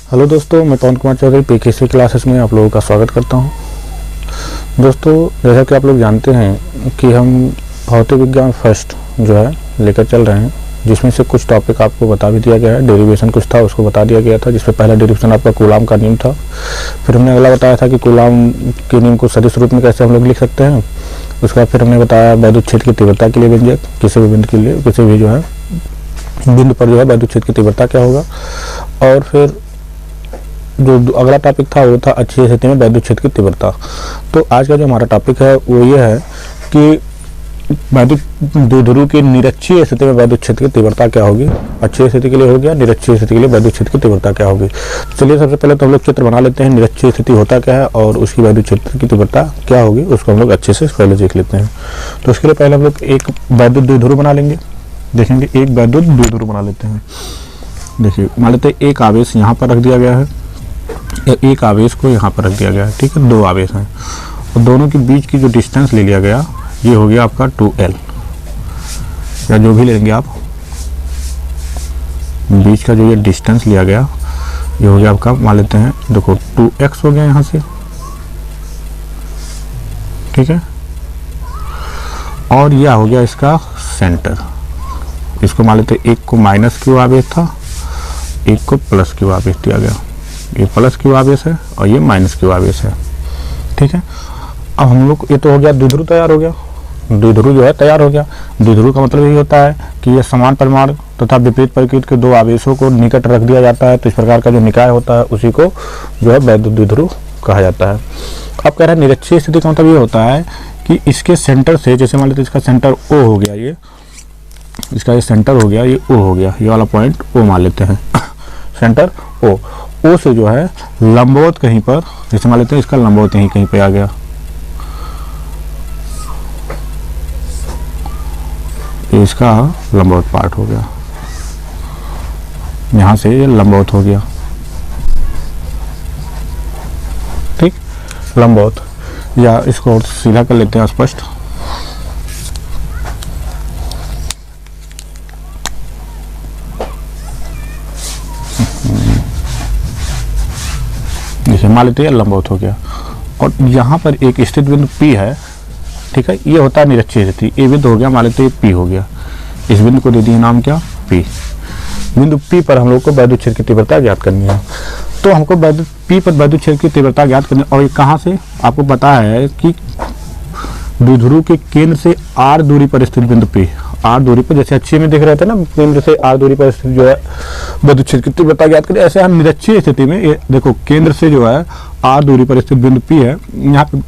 Hello दोस्तों, मैं पवन Kumar Chaudhary PKC classes में आप लोगों का स्वागत करता हूं। दोस्तों, जैसा कि आप लोग जानते हैं कि हम भौतिक विज्ञान फर्स्ट जो है लेकर चल रहे हैं, जिसमें से कुछ टॉपिक आपको बता भी दिया गया है। डेरिवेशन कुछ था, उसको बता दिया गया था, जिसमें पहला डेरिवेशन आपका कूलाम का नियम था। फिर हमने अगला बताया था कि कूलाम के नियम को सदिश रूप में कैसे हम लोग लिख सकते हैं। उसके बाद फिर हमने बताया वैद्युत क्षेत्र की तीव्रता के लिए व्यंजक, किसी भी बिंदु के लिए, किसी भी जो है बिंदु पर जो है वैद्युत क्षेत्र की तीव्रता क्या होगा। और फिर जो अगला टॉपिक था वो था अच्छी स्थिति में वैद्युत क्षेत्र की तीव्रता। तो आज का जो हमारा टॉपिक है वो ये है कि वैद्युत द्विध्रुव की निरक्षीय स्थिति में वैद्युत क्षेत्र की तीव्रता क्या होगी। अच्छी स्थिति के लिए हो गया, निरक्षीय स्थिति के लिए वैद्युत क्षेत्र की तीव्रता क्या होगी। चलिए सबसे पहले तो हम लोग चित्र बना लेते हैं, निरक्षीय स्थिति होता क्या है और उसकी वैद्युत क्षेत्र की तीव्रता क्या होगी, उसको हम लोग अच्छे से पहले देख लेते हैं। तो उसके लिए पहले हम लोग एक वैद्युत द्विध्रुव बना लेंगे। देखेंगे एक वैद्युत द्विध्रुव बना लेते हैं। देखिए मान लेते हैं एक आवेश यहाँ पर रख दिया गया है, एक आवेश को यहाँ पर रख दिया गया है। ठीक है, दो आवेश हैं और दोनों के बीच की जो डिस्टेंस ले लिया गया ये हो गया आपका 2L, या जो भी लेंगे आप, बीच का जो ये डिस्टेंस लिया गया ये हो गया आपका, मान लेते हैं देखो 2x हो गया यहाँ से। ठीक है, और यह हो गया इसका सेंटर। इसको मान लेते हैं एक को माइनस क्यू आवेश था, एक को प्लस क्यू आवेश दिया गया। ये प्लस क्यू आवेश है और ये माइनस क्यू आवेश है। ठीक है, अब हम लोग ये तो हो गया द्विध्रुव तैयार हो गया, द्विध्रुव जो है तैयार हो गया। द्विध्रुव का मतलब यही होता है कि ये समान परिमाण तथा विपरीत प्रकृति के दो आवेशों को निकट रख दिया जाता है, तो इस प्रकार का जो निकाय होता है उसी को जो है वैद्युत द्विध्रुव कहा जाता है। अब कह रहे हैं निरक्षीय स्थिति का मतलब ये होता है कि इसके सेंटर से, जैसे मान लेते इसका सेंटर O हो गया, ये इसका ये सेंटर हो गया, ये O हो गया, ये वाला पॉइंट O मान लेते हैं सेंटर O से जो है लंबवत कहीं पर, जैसे मान लेते हैं इसका लंबवत यहीं कहीं पे आ गया, इसका लंबवत पार्ट हो गया, यहां से ये लंबवत हो गया। ठीक, लंबवत, या इसको और सीधा कर लेते हैं स्पष्ट। जैसे मान लेते हैं लंबवत हो गया और यहाँ पर एक स्थित बिंदु P है। ठीक है, ये होता है निरक्षीय स्थिति। ए बिंदु हो गया, मान लेते हैं P हो गया, इस बिंदु को दे दिए नाम क्या, P। बिंदु P पर हम लोग को वैद्युत क्षेत्र की तीव्रता ज्ञात करनी है। तो हमको P पर वैद्युत क्षेत्र की तीव्रता ज्ञात करनी है। और ये कहाँ से आपको पता है कि द्विध्रुव के केंद्र से r दूरी पर स्थित बिंदु P, r दूरी पर, जैसे अच्छे में देख रहे थे ना, केंद्र से r दूरी पर स्थित जो है वैद्युत क्षेत्र की तीव्रता ज्ञात करें। ऐसे हम निरक्षीय स्थिति में ये देखो केंद्र से जो है r दूरी पर स्थित बिंदु P है, यहाँ पे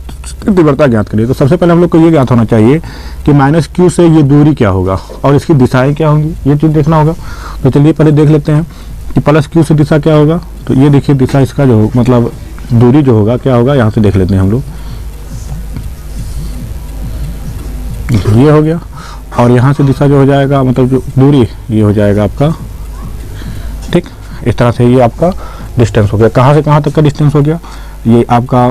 तीव्रता ज्ञात करिए। तो सबसे पहले हम लोग को ये ज्ञात होना चाहिए कि माइनस क्यू से ये दूरी क्या होगा और इसकी दिशाएं क्या होंगी, ये चीज देखना होगा। तो चलिए पहले देख लेते हैं कि प्लस क्यू से दिशा क्या होगा। तो ये देखिए दिशा इसका जो मतलब दूरी जो होगा क्या होगा, यहाँ से देख लेते हैं हम लोग, ये हो गया। और यहाँ से दिशा जो हो जाएगा मतलब जो दूरी ये हो जाएगा आपका। ठीक, इस तरह से ये आपका डिस्टेंस हो गया। कहाँ से कहाँ तक का डिस्टेंस हो गया, ये आपका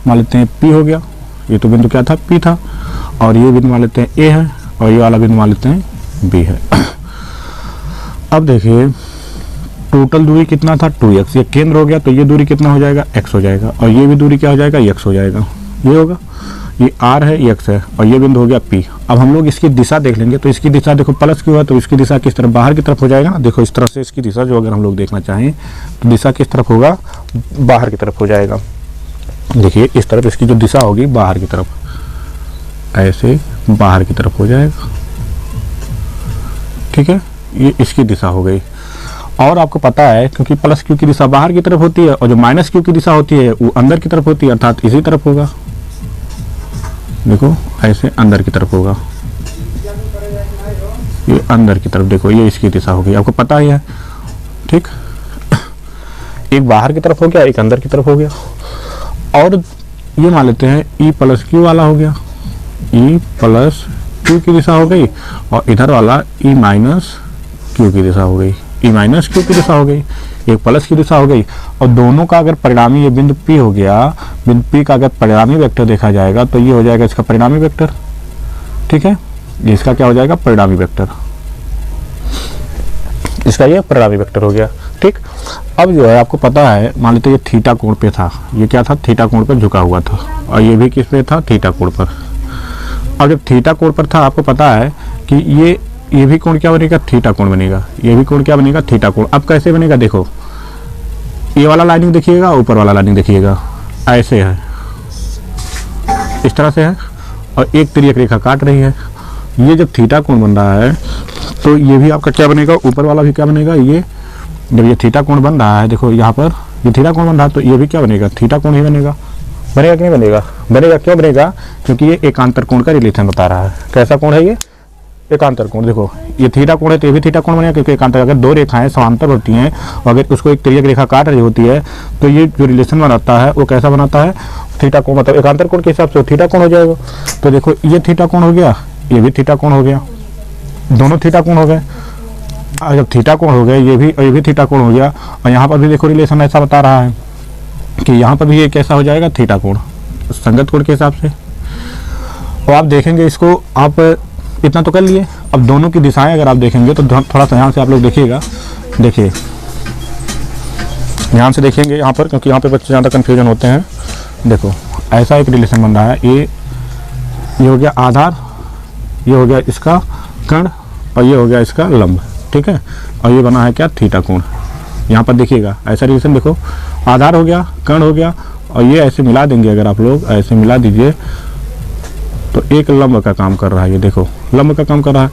मान लेते हैं P हो गया, ये तो बिंदु क्या था, P था, और ये बिंदु मान लेते हैं A है, और ये वाला बिंदु मान लेते हैं B है। अब देखिए टोटल दूरी कितना था, 2x। ये केंद्र हो गया तो ये दूरी कितना हो जाएगा, x हो जाएगा, और ये भी दूरी क्या हो जाएगा, x हो जाएगा, ये होगा, ये r है, x है, और ये बिंदु हो गया P। अब हम लोग इसकी दिशा देख लेंगे। तो इसकी दिशा देखो प्लस क्यू है तो इसकी दिशा किस तरफ, बाहर की तरफ हो जाएगा ना। देखो इस तरह से इसकी दिशा जो अगर हम लोग देखना चाहें तो दिशा किस तरफ होगा, बाहर की तरफ हो जाएगा। देखिए इस तरफ इसकी जो दिशा होगी बाहर की तरफ, ऐसे बाहर की तरफ हो जाएगा। ठीक है, ये इसकी दिशा हो गई। और आपको पता है क्योंकि प्लस क्यू की दिशा बाहर की तरफ होती है और जो माइनस क्यू की दिशा होती है वो अंदर की तरफ होती है, अर्थात इसी तरफ होगा। देखो ऐसे अंदर की तरफ होगा, ये अंदर की तरफ, देखो ये इसकी दिशा होगी, आपको पता ही है। ठीक, एक बाहर की तरफ हो गया, एक अंदर की तरफ हो गया। और ये मान लेते हैं E प्लस क्यू वाला हो गया, E प्लस क्यू की दिशा हो गई, और इधर वाला E माइनस क्यू की दिशा हो गई, E माइनस क्यू की दिशा हो गई, एक प्लस की दिशा हो गई। और दोनों का अगर परिणामी, ये बिंदु P हो गया, बिंदु P का अगर परिणामी वेक्टर देखा जाएगा तो ये हो जाएगा इसका परिणामी वेक्टर। ठीक है, ये इसका क्या हो जाएगा, परिणामी वेक्टर, इसका ये परिणामी वेक्टर हो गया। ठीक। अब जो है आपको पता है, मान लेते ये थीटा कोण पे था, ये क्या था, थीटा कोण पर झुका हुआ था, और ये भी किस पे था, थीटा कोण पर। अब जब थीटा कोण पर था, आपको पता है कि ये भी कोण क्या बनेगा, थीटा कोण बनेगा, ये भी कोण क्या बनेगा, थीटा कोण। अब कैसे बनेगा, देखो ये वाला लाइनिंग देखिएगा, ऊपर वाला लाइनिंग देखिएगा, ऐसे है, इस तरह से है, और एक तिर्यक रेखा काट रही है। ये जब थीटा कोण बन रहा है तो ये भी आपका क्या बनेगा, ऊपर वाला भी क्या बनेगा, ये जब ये थीटा कोण बन रहा है, देखो यहाँ पर ये थीटा कोण बन रहा है, तो ये भी क्या बनेगा, थीटा कोण ही बनेगा। बनेगा कि नहीं बनेगा, बनेगा। क्यों बनेगा, क्योंकि ये एकांतर कोण का रिलेशन बता रहा है। कैसा कोण है ये, एकांतर कोण। देखो ये थीटा कोण है तो ये भी थीटा कोण बनेगा, क्योंकि एकांतर, अगर दो रेखाएं समांतर होती हैं और अगर उसको एक तिर्यक रेखा काट रही होती है तो ये जो रिलेशन बनाता है वो कैसा बनाता है, थीटा कोण, मतलब एकांतर कोण के हिसाब से थीटा कोण हो जाएगा। तो देखो ये थीटा कोण हो गया, ये भी थीटा कोण हो गया, दोनों थीटा कोण हो गए। जब थीटा कोण हो गए, ये भी थीटा कोण हो गया, और यहाँ पर भी देखो रिलेशन ऐसा बता रहा है कि यहाँ पर भी ये कैसा हो जाएगा, थीटा कोण, संगत कोण के हिसाब से। और आप देखेंगे इसको, आप इतना तो कर लिए। अब दोनों की दिशाएं अगर आप देखेंगे तो थोड़ा सा ध्यान से आप लोग देखिएगा, देखिए ध्यान से देखेंगे यहाँ पर, क्योंकि यहाँ पे बच्चे ज़्यादा कन्फ्यूजन होते हैं। देखो ऐसा एक रिलेशन बन रहा है, ये हो गया आधार, ये हो गया इसका कर्ण, और ये हो गया इसका लंब, ठीक है। और ये बना है क्या, थीटा कोण। यहाँ पर देखिएगा ऐसा रिलेशन, देखो आधार हो गया, कर्ण हो गया, और ये ऐसे मिला देंगे, अगर आप लोग ऐसे मिला दीजिए तो एक लंब का काम कर रहा है। ये देखो लंब का काम कर रहा है,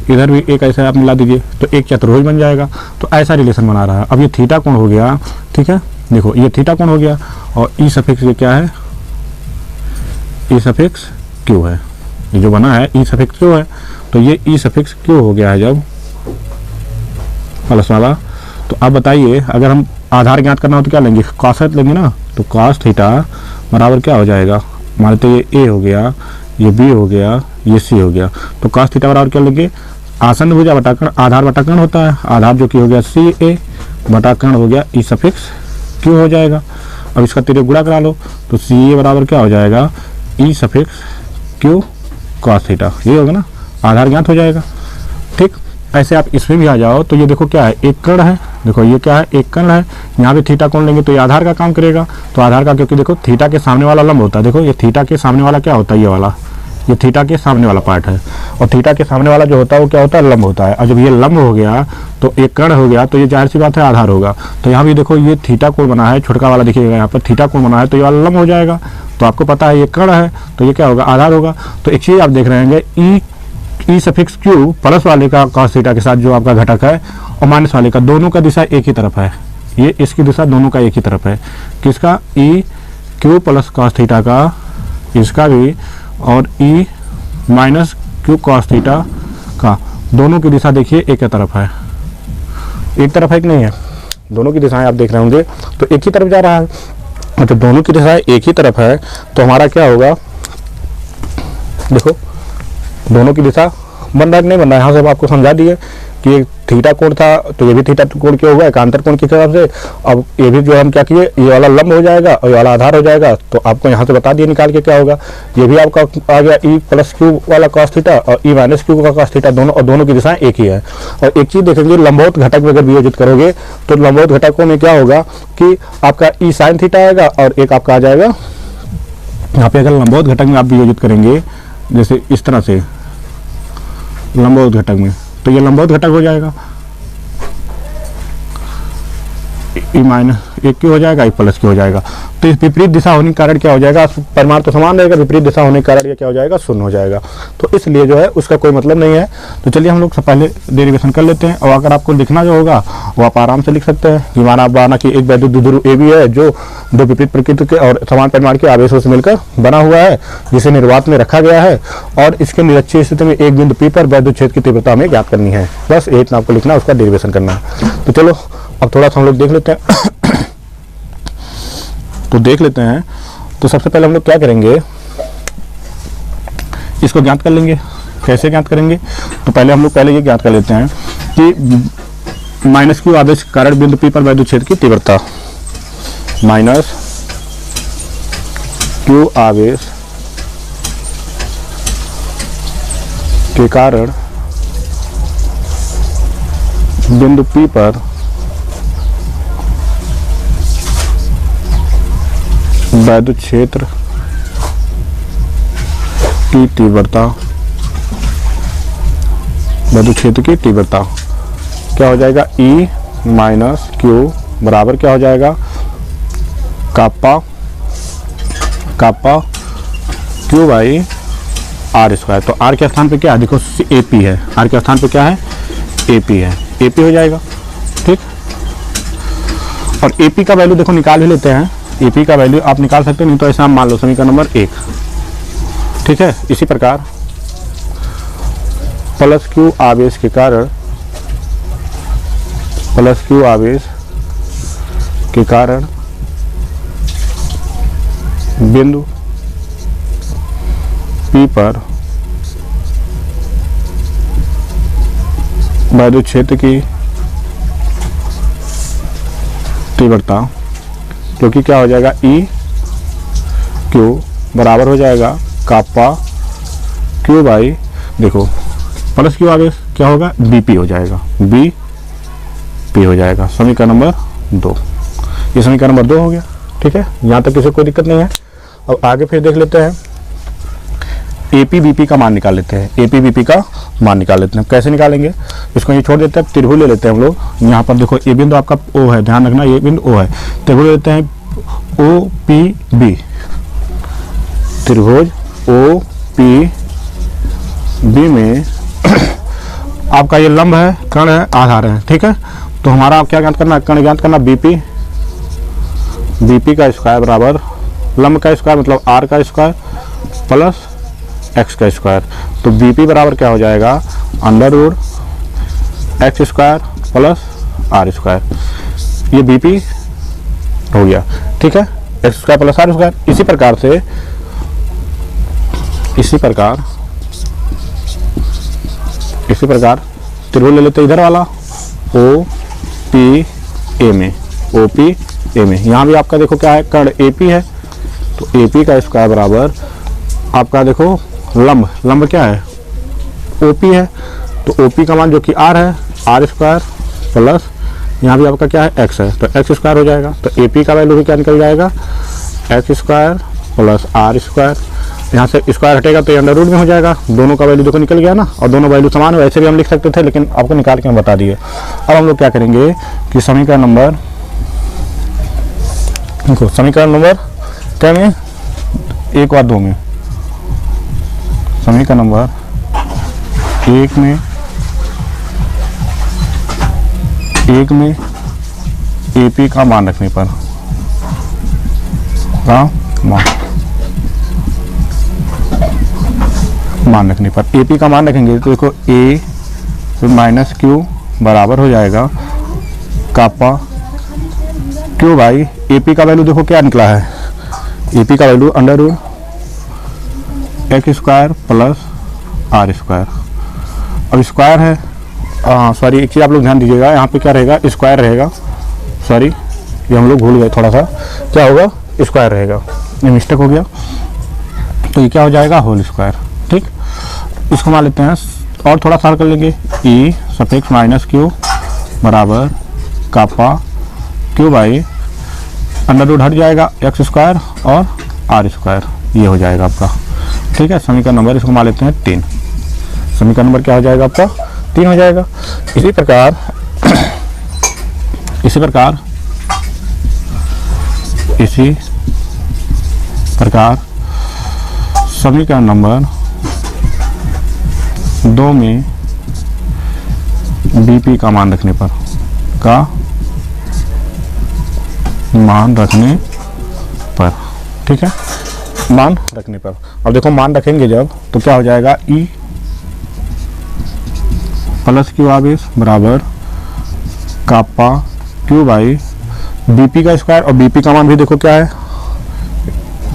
इधर भी एक ऐसा आप मिला दीजिए तो एक चतुर्भुज बन जाएगा। तो ऐसा रिलेशन बना रहा है। अब ये थीटा कोण हो गया, ठीक है, देखो ये थीटा कोण हो गया, और ई सफिक्स ये क्या है, ई सफिक्स क्यू है, ये जो बना है ई सफिक्स क्यू है। तो ये ई सफिक्स क्यू हो गया है जब प्लस वाला। तो अब बताइए, अगर हम आधार ज्ञात करना हो तो क्या लेंगे, कॉस लेंगे ना। तो कॉस थीटा बराबर क्या हो जाएगा, मान लेते ये ए हो गया, ये बी हो गया, ये सी हो गया। तो कॉस थीटा बराबर क्या लेंगे, आसन्न भुजा बटा कर्ण, आधार बटा कर्ण होता है, आधार जो कि हो गया सी ए बटा कर्ण हो गया ई सफिक्स क्यू हो जाएगा। अब इसका तिर्यक गुणा करा लो, तो सी ए बराबर क्या हो जाएगा, ई सफिक्स क्यू कॉस थीटा, ये होगा ना, आधार ज्ञात हो जाएगा। ठीक, ऐसे आप इसमें भी आ जाओ तो ये देखो क्या है, एक कर्ण है, देखो ये क्या है, एक कर्ण है, यहाँ भी थीटा कोण लेंगे तो ये आधार का काम करेगा। तो आधार का, क्योंकि देखो थीटा के सामने वाला लंब होता है, देखो ये थीटा के सामने वाला क्या होता है, ये वाला, ये थीटा के सामने वाला पार्ट है, और थीटा के सामने वाला जो होता है वो क्या होता है, लंब होता है। और जब ये लंब हो गया तो एक कर्ण हो गया, तो ये जाहिर सी बात है आधार होगा। तो यहाँ भी देखो ये थीटा कोण बना है, छोटका वाला देखिएगा यहाँ पर थीटा कोण बना है, तो ये वाला लंब हो जाएगा। तो आपको पता है ये कर्ण है, तो ये क्या होगा, आधार होगा। तो एक चीज आप देख रहे हैं, ई सफिक्स क्यू प्लस वाले का कॉस थीटा के साथ जो आपका घटक है, और माइनस वाले का, दोनों का दिशा एक ही तरफ है, ये इसकी दिशा दोनों का एक ही तरफ है। किसका, E Q plus cos theta का, इसका भी, और E minus Q cos theta का, दोनों की दिशा देखिए एक ही तरफ है, एक तरफ है कि नहीं है, दोनों की दिशाएं आप देख रहे होंगे तो एक ही तरफ जा रहा है। और जब दोनों की दिशाएं एक ही तरफ है तो हमारा क्या होगा, देखो दोनों की दिशा बन रहा है कि नहीं बन रहा है। यहाँ से आपको समझा दिए कि एक थीटा कोण था तो ये भी थीटा कोण क्या होगा, एकांतर कोण के हिसाब से। अब ये भी जो हम क्या किए, ये वाला लंब हो जाएगा और ये वाला आधार हो जाएगा। तो आपको यहाँ से बता दिए निकाल के क्या होगा, ये भी आपका आ गया ई प्लस क्यू वाला कॉस थीटा और ई माइनस क्यू का कॉस थीटा, दोनों, और दोनों की दिशाएं एक ही है। और एक चीज देखेंगे, लंबवत घटक में अगर वियोजित करोगे तो लंबवत घटकों में क्या होगा कि आपका ई साइन थीटा आएगा और एक आपका आ जाएगा, यहाँ पे अगर लंबवत घटक में आप वियोजित करेंगे जैसे इस तरह से लंबवत घटक में, तो ये लंबवत घटक हो जाएगा, ई माइनस एक क्यू हो जाएगा, ई प्लस क्यू हो जाएगा। तो इस विपरीत दिशा होने के कारण क्या हो जाएगा, परिमाण तो समान रहेगा, विपरीत दिशा होने के कारण ये क्या हो जाएगा, शून्य हो जाएगा। तो इसलिए जो है उसका कोई मतलब नहीं है। तो चलिए हम लोग सब पहले डेरिवेशन कर लेते हैं, और अगर आपको लिखना जो होगा वो आप आराम से लिख सकते हैं कि माना कि एक वैद्युत द्विध्रुव ए भी है जो दो विपरीत प्रकृति के और समान परिमाण के आवेशों से मिलकर बना हुआ है, जिसे निर्वात में रखा गया है, और इसके निरक्षीय स्थिति में एक बिंदु पी पर वैद्युत क्षेत्र की तीव्रता हमें ज्ञात करनी है। बस ये इतना आपको लिखना है, उसका डेरिवेशन करना है। तो चलो अब थोड़ा सा हम लोग देख लेते हैं तो देख लेते हैं। तो सबसे पहले हम लोग क्या करेंगे, इसको ज्ञात कर लेंगे। कैसे ज्ञात करेंगे, तो पहले हम लोग ये ज्ञात कर लेते हैं कि माइनस क्यू आवेश के कारण बिंदु पी पर वैद्युत क्षेत्र की तीव्रता, माइनस क्यू आवेश के कारण बिंदु पी पर वैद्युत क्षेत्र की तीव्रता, वैद्युत क्षेत्र की तीव्रता क्या हो जाएगा, E माइनस क्यू बराबर क्या हो जाएगा, kappa Q by are square. तो आर के स्थान पे क्या है, देखो AP है, आर के स्थान पे क्या है, AP है, AP हो जाएगा। ठीक, और AP का वैल्यू देखो निकाल भी लेते हैं, AP का वैल्यू आप निकाल सकते हैं, नहीं तो ऐसा आप मान लो समीकरण नंबर 1। ठीक है, इसी प्रकार प्लस क्यू आवेश के कारण, प्लस क्यू आवेश के कारण बिंदु P पर वैद्युत क्षेत्र की तीव्रता, जो कि क्या हो जाएगा, E क्यू बराबर हो जाएगा कापा क्यू बाई, देखो प्लस क्यू आवेश क्या होगा, BP हो जाएगा, BP हो जाएगा। समीकरण नंबर 2, ये समीकरण नंबर 2 हो गया। ठीक है, यहाँ तक किसी कोई दिक्कत नहीं है। अब आगे फिर देख लेते हैं, AP BP का मान निकाल लेते हैं, AP BP का मान निकाल लेते हैं। कैसे निकालेंगे, इसको ये छोड़ देते हैं, त्रिभुज ले लेते हैं हम लोग। यहाँ पर देखो ये बिंदु आपका O है, ध्यान रखना ये बिंदु O है, त्रिभुज ले लेते हैं OPB, त्रिभुज OPB में आपका ये लंब है, कर्ण है, आधार है। ठीक है, तो हमारा क्या ज्ञात करना है, कर्ण ज्ञात करना, BP का स्क्वायर बराबर लंब का स्क्वायर मतलब R का स्क्वायर प्लस x का स्क्वायर। तो BP बराबर क्या हो जाएगा, under root x square plus R square, ये BP हो गया। ठीक है, x square plus R square. इसी प्रकार त्रिभुज ले लेते इधर वाला OPA में, यहाँ भी आपका देखो क्या है, कर्ण AP है, तो AP का स्क्वायर बराबर आपका देखो लंब क्या है, OP है, तो OP का मान जो कि R है, R स्क्वायर प्लस यहाँ भी आपका क्या है, X है, तो X स्क्वायर हो जाएगा। तो AP का वैल्यू भी क्या निकल जाएगा, X square plus R square, यहाँ से स्क्वायर हटेगा तो ये अंडर रूट में हो जाएगा, दोनों का वैल्यू देखो निकल गया ना, और दोनों वैल्यू समान है। वैसे भी हम लिख सकते थे, लेकिन आपको निकाल के हम बता दिए। अब हम लोग क्या करेंगे कि समीकरण नंबर, देखो समीकरण नंबर क्या में, 1 और 2 में, समीकरण नंबर 1 में AP का मान रखने पर, मान रखने पर AP का मान रखेंगे तो देखो A माइनस क्यू बराबर हो जाएगा कापा क्यू बाई, AP का वैल्यू देखो क्या निकला है, AP का value under root x square plus R square. अब स्क्वायर है, सॉरी एक चीज़ आप लोग ध्यान दीजिएगा, यहाँ पे क्या रहेगा, स्क्वायर रहेगा, सॉरी ये हम लोग भूल गए थोड़ा सा, क्या होगा, स्क्वायर रहेगा, ये मिस्टेक हो गया। तो ये क्या हो जाएगा, होल स्क्वायर। ठीक, इसको मान लेते हैं और थोड़ा सा कर लेंगे, E सफिक्स माइनस क्यू बराबर kappa Q by under root हट जाएगा x स्क्वायर और R स्क्वायर, ये हो जाएगा आपका। ठीक है, समीकरण नंबर इसको मान लेते हैं 3, समीकरण नंबर क्या हो जाएगा आपका, 3 हो जाएगा। इसी प्रकार समीकरण नंबर 2 में BP का मान रखने पर, ठीक है, मान रखने पर। अब देखो मान रखेंगे जब, तो क्या हो जाएगा, E प्लस क्यू आवेश बराबर कापा क्यू बाई BP का स्क्वायर, और BP का मान भी देखो क्या है,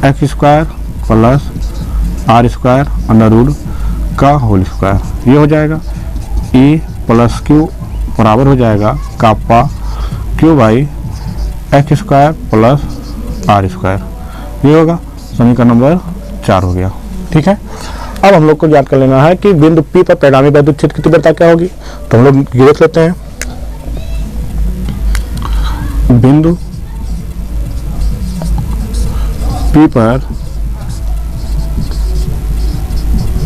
x square plus R square under root का होल स्क्वायर, ये हो जाएगा। E प्लस क्यू बराबर हो जाएगा kappa Q by x square plus R square, ये होगा। समीकरण नंबर 4 हो गया। ठीक है, अब हम लोग को याद कर लेना है कि बिंदु P पर परिणामी वैद्युत क्षेत्र की तीव्रता क्या होगी। तो हम लोग देख लेते हैं, बिंदु P पर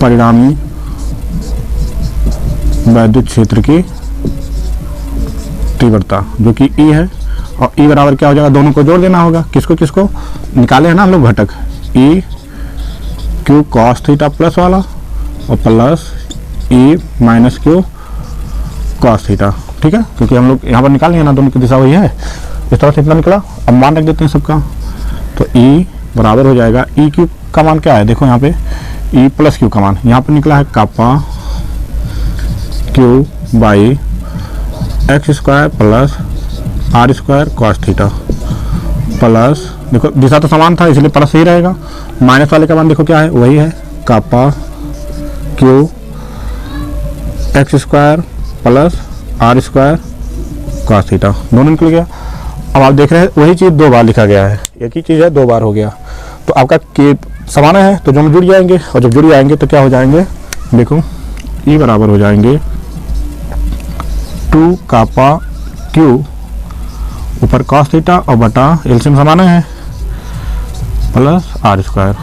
परिणामी वैद्युत क्षेत्र की तीव्रता जो कि E है, और E बराबर क्या हो जाएगा, दोनों को जोड़ देना होगा। किसको किसको निकाले हैं ना हम लोग घटक, E Q cos theta plus वाला और plus E minus Q cos theta, ठीक है, क्योंकि हम लोग यहाँ पर निकाल लिया ना, दोनों की दिशा वही है। इस तरह से इतना निकला। अब मान रख देते हैं सबका, तो E बराबर हो जाएगा, E Q का मान क्या है, देखो यहाँ पे E प्लस Q का मान यहाँ पे निकला है kappa Q by x square plus R square cos theta plus, देखो दिशा तो समान था इसलिए प्लस ही रहेगा। माइनस वाले का मान देखो क्या है, वही है kappa Q x square plus R square cos theta, दोनों निकल गया। अब आप देख रहे हैं वही चीज़ दो बार लिखा गया है, एक ही चीज़ है दो बार हो गया। तो आपका के समान है तो जो जुड़ जाएंगे, और जब जुड़ जाएंगे तो क्या हो जाएंगे, देखो E बराबर हो जाएंगे 2 कापा Q ऊपर कॉस थीटा और बटा एलसीएम समान है प्लस आर स्क्वायर,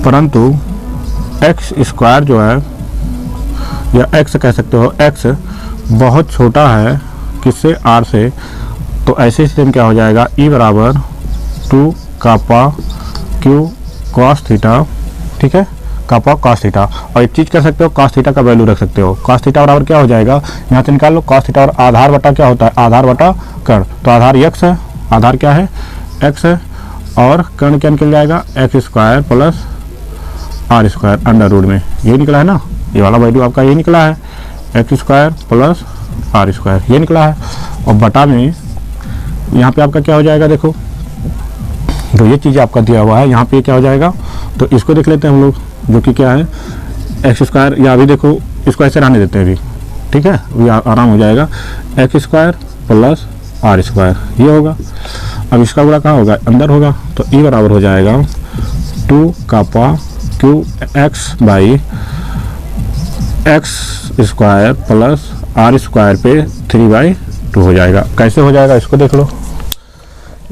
परंतु एक्स स्क्वायर जो है, या एक्स कह सकते हो, एक्स बहुत छोटा है किससे, आर से, तो ऐसे स्थिति में क्या हो जाएगा, E बराबर 2 कापा Q कॉस थीटा, ठीक है, कापा कॉस थीटा। और एक चीज़ कर सकते हो, कॉस थीटा का वैल्यू रख सकते हो। कॉस थीटा बराबर क्या हो जाएगा, यहाँ से निकाल लो, कॉस थीटा और आधार बटा क्या होता है, आधार बटा कर्ण, तो आधार x है, आधार क्या है x है, और कर्ण क्या निकल जाएगा, x square plus R square under root में, ये निकला है ना, ये वाला वैल्यू आपका ये निकला है, x square plus R square ये निकला है। और बटा में यहाँ पे आपका क्या हो जाएगा, देखो तो ये चीज़ आपका दिया हुआ है, यहाँ पे क्या हो जाएगा, तो इसको देख लेते हैं हम लोग, जो कि क्या है एक्स स्क्वायर, या अभी देखो इसको ऐसे रहने देते हैं अभी, ठीक है, अभी आराम हो जाएगा, x square plus R square ये होगा। अब इसका गुणा कहाँ होगा, अंदर होगा, तो E बराबर हो जाएगा 2 kappa Q x by x square plus R square पे 3/2 हो जाएगा। कैसे हो जाएगा इसको देख लो,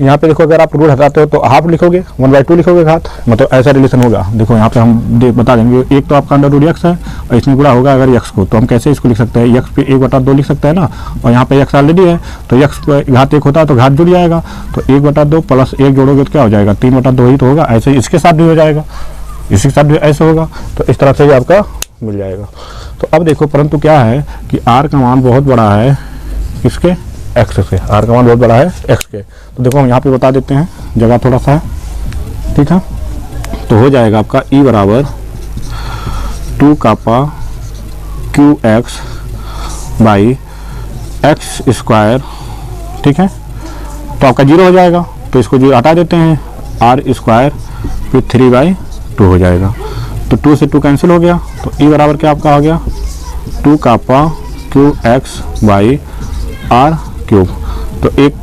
यहाँ पे देखो अगर आप रूट हटाते हो तो हाफ लिखोगे, 1/2 लिखोगे घात, मतलब ऐसा रिलेशन होगा। देखो यहाँ पे हम बता देंगे, एक तो आपका अंडर रूट x है और इसमें गुणा होगा अगर x को, तो हम कैसे इसको लिख सकते हैं, x पे 1/2 लिख सकते हैं ना, और यहाँ पे x ऑलरेडी है तो x पे घात 1 होता है तो घात जुड़ जाएगा, तो 1/2 प्लस 1 जोड़ोगे तो क्या हो जाएगा, 3/2 ही तो होगा। ऐसे इसके साथ भी हो जाएगा, इसके साथ भी ऐसे होगा, तो इस तरह से ही आपका मिल जाएगा। तो अब देखो परंतु क्या है कि r का मान बहुत बड़ा है किसके, x से, r का मान बहुत बड़ा है x के, तो देखो हम यहाँ पे बता देते हैं, जगह थोड़ा सा है, ठीक है, तो हो जाएगा आपका E बराबर 2 kappa Q x by x square, ठीक है, तो आपका 0 हो जाएगा, तो इसको 0 हटा देते हैं, आर स्क्वायर फिर 3/2 हो जाएगा, तो 2 से 2 कैंसिल हो गया, तो E बराबर क्या आपका हो गया 2 kappa Q x by R cube, तो एक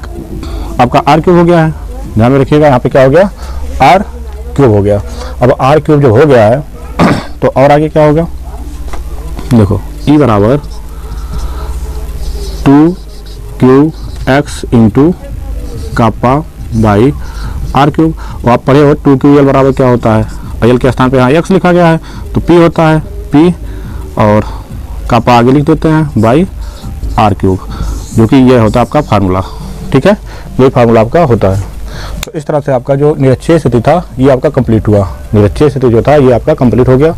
आपका आर क्यूब हो गया है, ध्यान में रखिएगा, यहाँ पे क्या हो गया आर क्यूब हो गया। अब आर क्यूब जो हो गया है तो और आगे क्या होगा, देखो E बराबर 2Q x into kappa by R cube, और आप पढ़े हो 2QL बराबर क्या होता है, एल के स्थान पे यहाँ x लिखा गया है तो P होता है P, और कापा आगे लिख देते हैं बाई आर क्यूब, जो कि ये होता है आपका फार्मूला, ठीक है, ये फार्मूला आपका होता है। तो इस तरह से आपका जो निरक्षीय स्थिति था ये आपका कंप्लीट हुआ, निरक्षीय स्थिति जो था ये आपका कंप्लीट हो गया।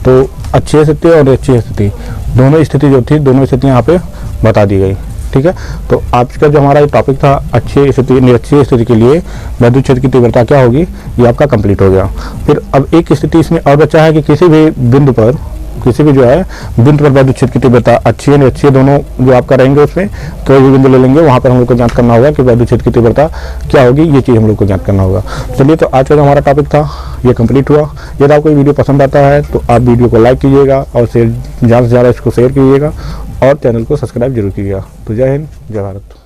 तो अक्षीय स्थिति और निरक्षीय स्थिति दोनों स्थिति जो थी, दोनों स्थितियाँ यहाँ पे बता दी गई, ठीक है। तो आज का जो हमारा ये टॉपिक था अक्षीय स्थिति निरक्षीय स्थिति के लिए वैद्युत क्षेत्र की तीव्रता क्या होगी, ये आपका कंप्लीट हो गया। फिर अब एक स्थिति इसमें और बचा है कि किसी भी बिंदु पर, किसी भी जो है बिंदु पर वैद्युत क्षेत्र की तीव्रता अक्षीय निरक्षीय दोनों जो आपका रहेंगे, उसमें कोई भी बिंदु ले लेंगे, वहाँ पर हम लोग को जांच करना होगा कि वैद्युत क्षेत्र की तीव्रता क्या होगी, ये चीज़ हम लोग को जांच करना होगा। चलिए, तो आज का जो हमारा टॉपिक था ये कंप्लीट हुआ। यदि आपको वीडियो पसंद आता है तो आप वीडियो को लाइक कीजिएगा और ज़्यादा से ज़्यादा इसको शेयर कीजिएगा और चैनल को सब्सक्राइब जरूर कीजिएगा। तो जय हिंद, जय भारत।